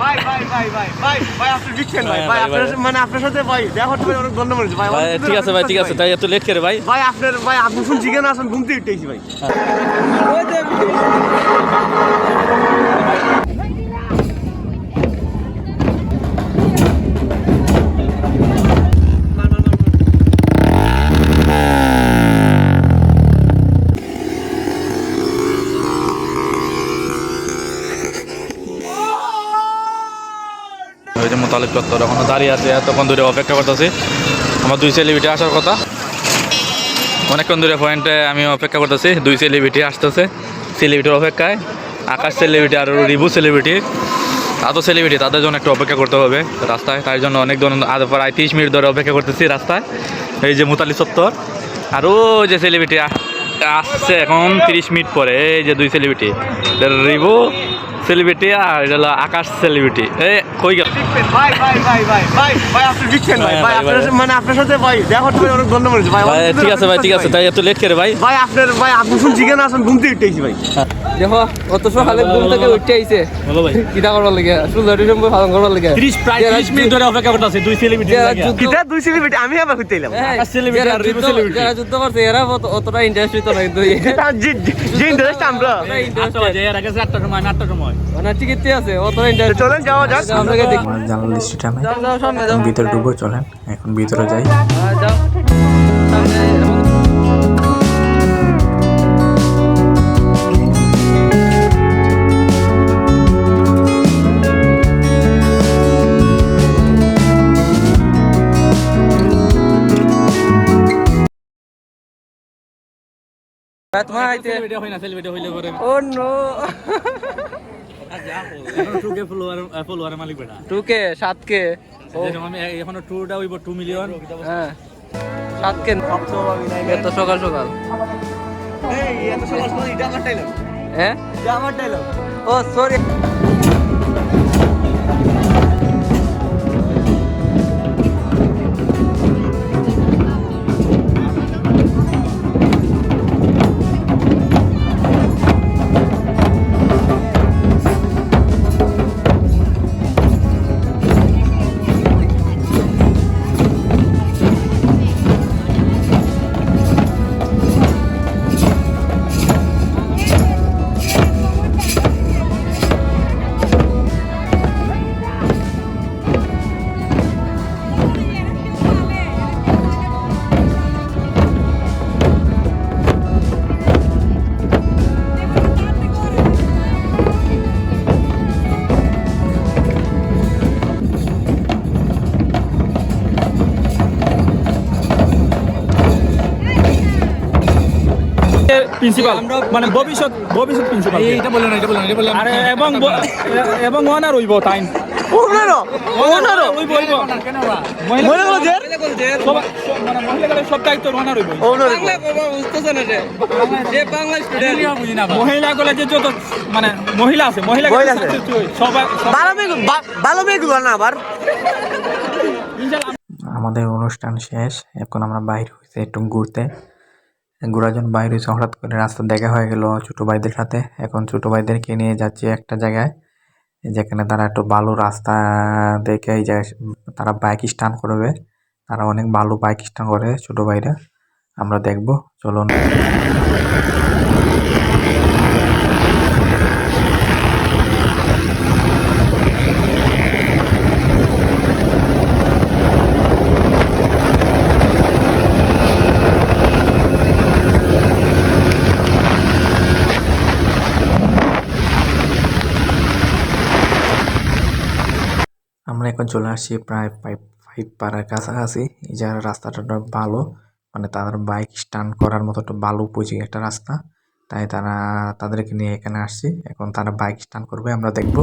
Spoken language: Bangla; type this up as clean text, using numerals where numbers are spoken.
ভাই ভাই ভাই ভাই ভাই ভাই আপনি দিচ্ছেন ভাই ভাই আপনার মানে আপনার সাথে ভাই দেখা করতে অনেক ধন্যবাদ ভাই ঠিক আছে ভাই, ঠিক আছে, তাই এত লেট করে ভাই। ভাই আপনার ভাই আপনি শুন জিজ্ঞেস আসেন ঘুমতে উঠেছি ভাই। ওই যে মোতালেব চত্বর এখনো দাঁড়িয়ে আছে, এতক্ষণ ধরে অপেক্ষা করতেছি। আমার দুই সেলিব্রিটি আসার কথা, অনেকক্ষণ ধরে পয়েন্টে আমি অপেক্ষা করতেছি। দুই সেলিব্রিটি আসতেছে, সেলিব্রিটির অপেক্ষায়। আকাশ সেলিব্রিটি আর রিভু সেলিব্রিটি, এত সেলিব্রিটি, তাদের জন্য একটু অপেক্ষা করতে হবে রাস্তায়। তাই জন্য অনেক প্রায় 30 মিনিট ধরে অপেক্ষা করতেছি রাস্তায়। এই যে মোতালিব চত্বর, আর ওই যে সেলিব্রিটি আসছে এখন 30 মিনিট পরে। এই যে দুই সেলিব্রিটি, রিভু সেলিব্রিটি আর এটা হলো আকাশ সেলিব্রিটি। এই কই গেল ভাই ভাই ভাই ভাই ভাই ভাই আপনি দিচ্ছেন ভাই ভাই আপনার মানে আপনার সাথে ভাই দেখা করতে অনেক ধন্যবাদ ভাই। ঠিক আছে ভাই, ঠিক আছে, তাই এত লেট করে ভাই। ভাই আপনার ভাই আপনি শুন জিজ্ঞেস আসেন ঘুমতে উঠেছি ভাই। দেখো অত সকালে ঘুম থেকে উঠে আইছে, বলো ভাই। কিটা করবার লাগে 16 ডিসেম্বর পালন করবার লাগে। প্রায় 30 মিনিট ধরে অপেক্ষা করতেছি দুই সেলিব্রিটি লাগে। কিটা দুই সেলিব্রিটি আমি আবার হইতে এলাম। আকাশ সেলিব্রিটি আর রিভু সেলিব্রিটি। যারা যুদ্ধ করছে এরা অতটা ইন্টারেস্ট হইতো না, কিন্তু যে ইন্টারেস্ট আমরা এর আগে 8টার সময় 8টার সময় মানে টিকিটই আছে, অতটা ইন্টারেস্ট। চলেন যাওয়া যাক। আমরা দেখি, আমার জানালা স্টেডিয়ামে যাও যাও সামনে যাও, ভিতরে ঢুকবো, চলেন এখন ভিতরে যাই। যাও সামনে। তোমার আইতে সেলিব্রিটি হয় না, সেলিব্রিটি হইলে পরে ও নো এখন 2K ফলোয়ার মালিক বেটা। 2K 7K যেরকম আমি এখনো টুরটা হইব 2 মিলিয়ন। হ্যাঁ 7K এত সকাল সকাল। এই এত সকাল সকাল এটা আমার ডায়লগ, হ্যাঁ এটা আমার ডায়লগ। ও সরি। প্রিন্সিপাল মানে ভবিষ্যৎ প্রিন্সিপাল এটা বললেন, এটা বললেন, এটা বললেন। আরে এবং ওনার হইব তাই ওনারও ওনারও হইব মহিলাদের মানে মহিলাদের সব দায়িত্ব ওনার হইব। ওনারও বাংলা বাবা বুঝতেছ না রে, যে বাংলা স্টুডেন্ট বুঝি না ভাই। মহিলাগুলো যে যত মানে মহিলা আছে, মহিলা মহিলা আছে। সবাই ভালো মেয়েগুলো না আবার। আমাদের অনুষ্ঠান শেষ, এখন আমরা বাইরে হয়েছে একটু ঘুরতে। ঘোরার জন্য বাইরে হয়েছে, হঠাৎ করে রাস্তা দেখা হয়ে গেল ছোটো ভাইদের সাথে। এখন ছোটো ভাইদেরকে নিয়ে যাচ্ছি একটা জায়গায় যেখানে তারা একটু ভালো রাস্তা দেখে এই জায়গায় তারা বাইক স্টান্ট করবে। তারা অনেক ভালো বাইক স্টান্ট করে ছোটো ভাইরা, আমরা দেখবো, চলুন। আমরা এখন চলে আসছি প্রায় 5 পাড়ার কাছাকাছি। এই জায়গার রাস্তাটা ভালো, মানে তাদের বাইক স্টান্ট করার মতো একটা ভালো উপযোগী একটা রাস্তা। তাই তাদেরকে নিয়ে এখানে আসছি, এখন তারা বাইক স্টান্ট করবে, আমরা দেখবো।